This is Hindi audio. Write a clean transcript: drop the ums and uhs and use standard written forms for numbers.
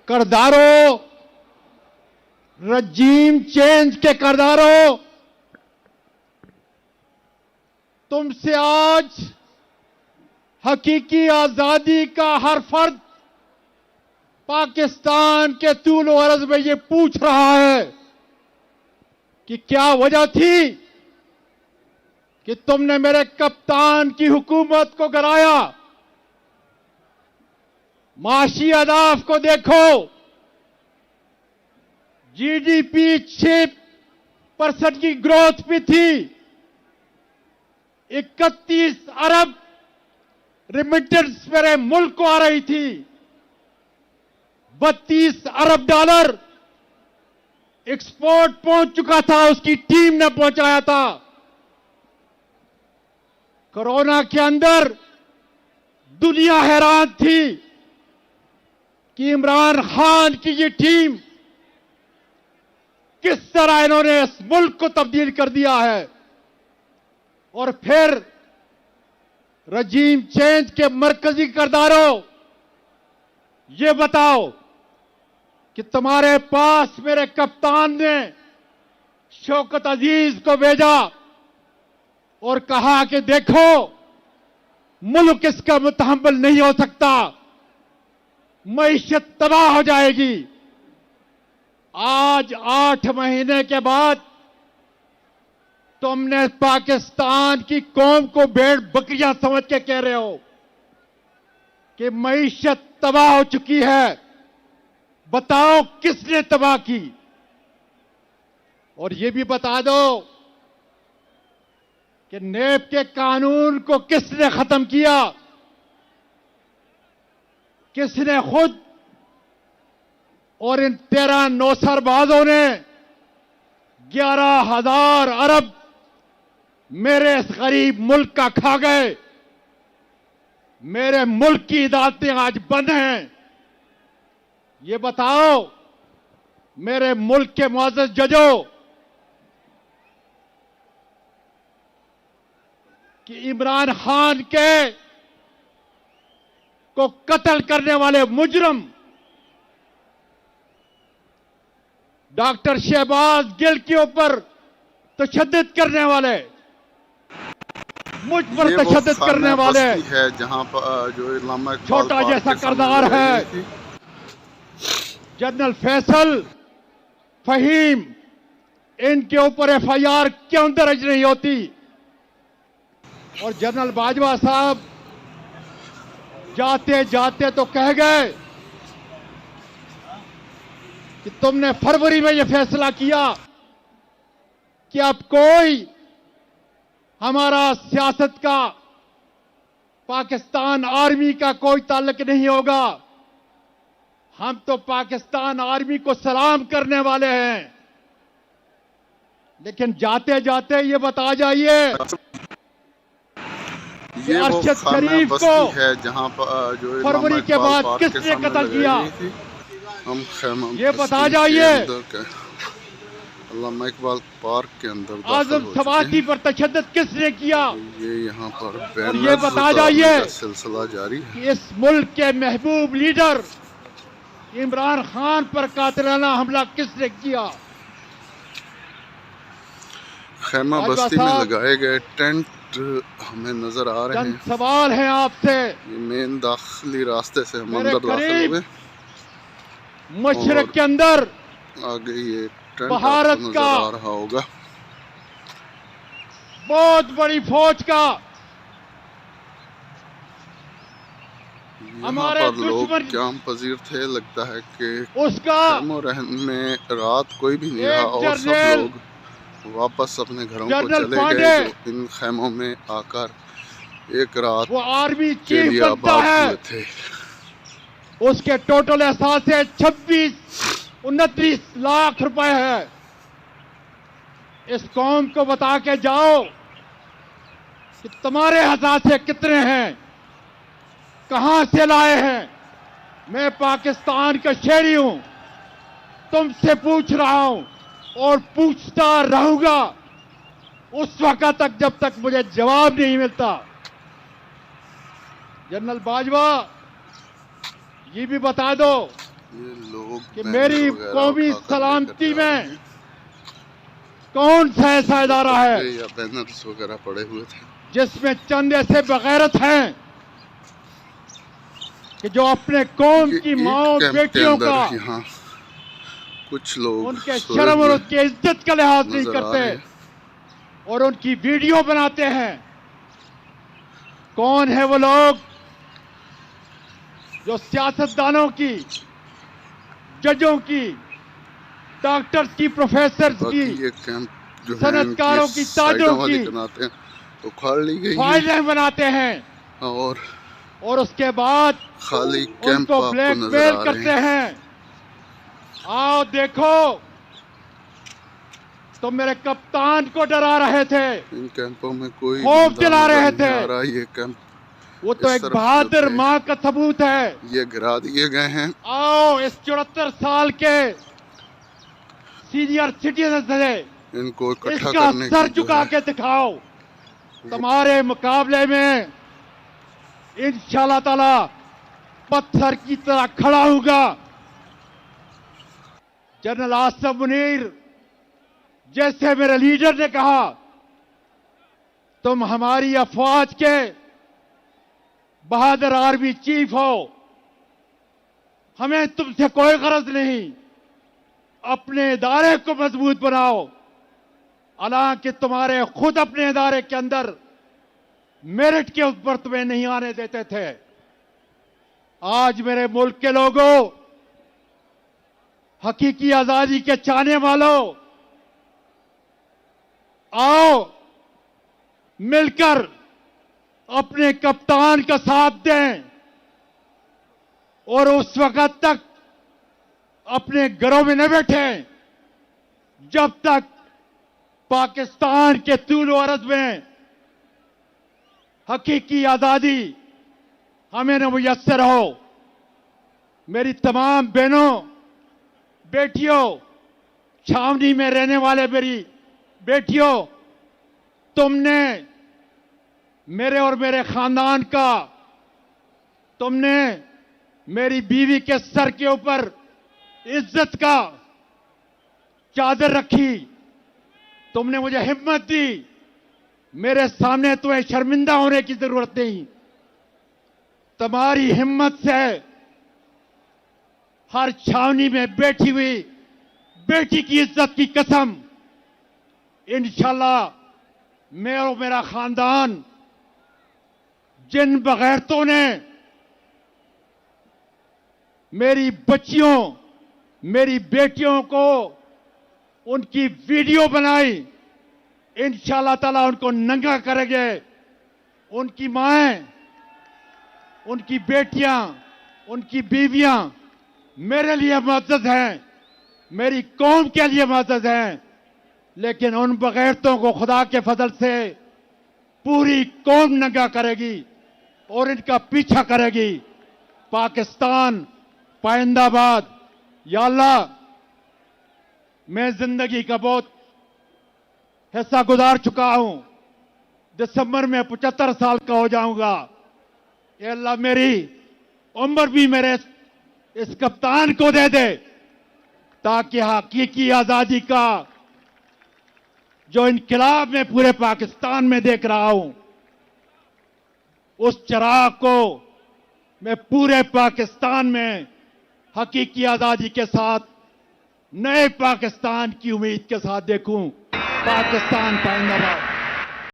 करदारों, रजीम चेंज के करदारों, तुमसे आज हकीकी आजादी का हर फर्द पाकिस्तान के तूल व अर्ज में ये पूछ रहा है कि क्या वजह थी कि तुमने मेरे कप्तान की हुकूमत को गिराया। माशी अहदाफ को देखो, जीडीपी 6% की ग्रोथ भी थी, 31 अरब रिमिटेंस मेरे मुल्क को आ रही थी, 32 अरब डॉलर एक्सपोर्ट पहुंच चुका था, उसकी टीम ने पहुंचाया था। कोरोना के अंदर दुनिया हैरान थी कि इमरान खान की ये टीम किस तरह इन्होंने इस मुल्क को तब्दील कर दिया है। और फिर रजीम चेंज के मरकजी किरदारों, ये बताओ कि तुम्हारे पास मेरे कप्तान ने शौकत अजीज को भेजा और कहा कि देखो मुल्क इसका मुतहम्मिल नहीं हो सकता, मईशत तबाह हो जाएगी। आज 8 महीने के बाद तुमने पाकिस्तान की कौम को भेड़ बकरियां समझ के कह रहे हो कि मईशत तबाह हो चुकी है। बताओ किसने तबाह की? और यह भी बता दो कि नेब के कानून को किसने खत्म किया? किसने खुद और इन 13 नौसरबाजों ने 11,000 अरब मेरे इस गरीब मुल्क का खा गए। मेरे मुल्क की अदालतें आज बंद हैं। ये बताओ मेरे मुल्क के मुअज़्ज़ज़ जजों कि इमरान खान के को कत्ल करने वाले मुजरम डॉक्टर शहबाज गिल के ऊपर तशद्दुद करने वाले, मुझ पर तशद्दुद करने वाले है जहां पर जो इलामा छोटा जैसा करदार है जनरल फैसल फहीम, इनके ऊपर एफआईआर क्यों दर्ज नहीं होती? और जनरल बाजवा साहब जाते जाते तो कह गए कि तुमने फरवरी में यह फैसला किया कि अब कोई हमारा सियासत का पाकिस्तान आर्मी का कोई ताल्लुक नहीं होगा। हम तो पाकिस्तान आर्मी को सलाम करने वाले हैं। लेकिन जाते जाते ये बता जाइए ये अरशद शरीफ को है जहां पर जो फरवरी के बाद किसने कत्ल किया? हम खैमा ये बता जाइए। अल्लामा इकबाल पार्क के अंदर आजम सवाती पर तशद्दुद किसने किया? ये यहाँ पर और ये बता जाइए सिलसिला जारी है। कि इस मुल्क के महबूब लीडर इमरान खान पर कातिलाना हमला किसने किया? खैमा बस्ती में लगाए गए टेंट हमें नजर आ रहे हैं। सवाल है आपसे। ये मेन दाखिली रास्ते से हम अंदर दाखिल हुए, मशरक के अंदर आगे ये टेंट भारत नजर का आ रहा होगा। बहुत बड़ी फौज का हमारे यहाँ पर लोग दुश्मन क्याम पजीर थे। लगता है कि उसका में रात कोई भी नहीं रहा और सब लोग वापस अपने घरों को चले गए जो इन खैमों में आकर एक रात वो आर्मी के चीफ लिए बनता आबाद है। हुए थे। उसके टोटल एहसास 26-29 लाख रुपए है। इस कौम को बता के जाओ कि तुम्हारे हसासे कितने हैं, कहां से लाए हैं। मैं पाकिस्तान का शहरी हूं, तुमसे पूछ रहा हूं और पूछता रहूंगा उस वक्त तक जब तक मुझे जवाब नहीं मिलता। जनरल बाजवा, ये भी बता दो ये लोग कि बैनर मेरी वगैरह कौमी उठाकर सलामती लेकर जा रहे में हैं। कौन सा ऐसा इदारा है तख्ते या बैनर्स वगैरह पड़े हुए थे। जिसमें चंद ऐसे बगैरत हैं कि जो अपने कौम ये की एक माँ और कैंप के बेटियों अंदर का, यहाँ कुछ लोग उनके सोए शर्म और हुए उनके इज्जत का लिहाज नहीं नजर आ करते रहे हैं। और उनकी वीडियो बनाते हैं। कौन है वो लोग जो सियासतदानों की, जजों की, डॉक्टर्स की, प्रोफेसर्स की, बाकी ये कैंप जो है सनतकारों की, ताजों साइडों वाली की बनाते हैं उखाड़ ली गई है फाइलें बनाते हैं और उसके बाद खाली कैंप उनको आपको नजर ब्लैकमेल आ रहे करते हैं। हैं। आओ देखो, तुम मेरे कप्तान को डरा रहे थे, इन कैंपों में कोई खौफ बंदा दिला नजर रहे नहीं थे। आ रहा। ये कैंप वो तो इस एक तरफ जो बहादुर थे, माँ का सबूत है। ये गिरा दिए गए हैं। आओ इस 74 साल के सीनियर सिटीजन से इनको इकट्ठा इसका करने सर की जो झुका है के दिखाओ। तुम्हारे मुकाबले में इंशाल्लाह ताला पत्थर की तरह खड़ा होगा। जनरल आसिफ मुनीर जैसे मेरे लीडर ने कहा, तुम हमारी अफवाज के बहादुर आर्मी चीफ हो, हमें तुमसे कोई गरज नहीं। अपने इदारे को मजबूत बनाओ। हालांकि तुम्हारे खुद अपने इदारे के अंदर मेरिट के ऊपर तुम्हें नहीं आने देते थे। आज मेरे मुल्क के लोगों, हकीकी आजादी के चाहने वालों, आओ मिलकर अपने कप्तान का साथ दें और उस वक्त तक अपने घरों में न बैठें जब तक पाकिस्तान के तूल अर्ज में हकीकी आजादी हमें न मुयस्सर हो। मेरी तमाम बहनों, बेटियों, छावनी में रहने वाले मेरी बेटियों, तुमने मेरे और मेरे खानदान का, तुमने मेरी बीवी के सर के ऊपर इज्जत का चादर रखी। तुमने मुझे हिम्मत दी। मेरे सामने तुम्हें शर्मिंदा होने की जरूरत नहीं। तुम्हारी हिम्मत से हर छावनी में बैठी हुई बेटी की इज्जत की कसम, इंशाल्लाह मैं और मेरा खानदान, जिन बगैरतों ने मेरी बच्चियों, मेरी बेटियों को उनकी वीडियो बनाई, इंशाल्लाह ताला उनको नंगा करेंगे। उनकी माएं, उनकी बेटियां, उनकी बीवियां मेरे लिए मुअज़्ज़ज़ हैं, मेरी कौम के लिए मुअज़्ज़ज़ हैं। लेकिन उन बगैरतों को खुदा के फजल से पूरी कौम नंगा करेगी और इनका पीछा करेगी। पाकिस्तान पाइंदाबाद। या अल्लाह, मैं जिंदगी का बहुत हिस्सा गुजार चुका हूं। दिसंबर में 75 साल का हो जाऊंगा। ये अल्लाह मेरी उम्र भी मेरे इस कप्तान को दे दे, ताकि हकीकी आजादी का जो इनकलाब में पूरे पाकिस्तान में देख रहा हूं, उस चिराग को मैं पूरे पाकिस्तान में हकीकी आजादी के साथ, नए पाकिस्तान की उम्मीद के साथ देखूं। पाकिस्तान पाइंदाबाद।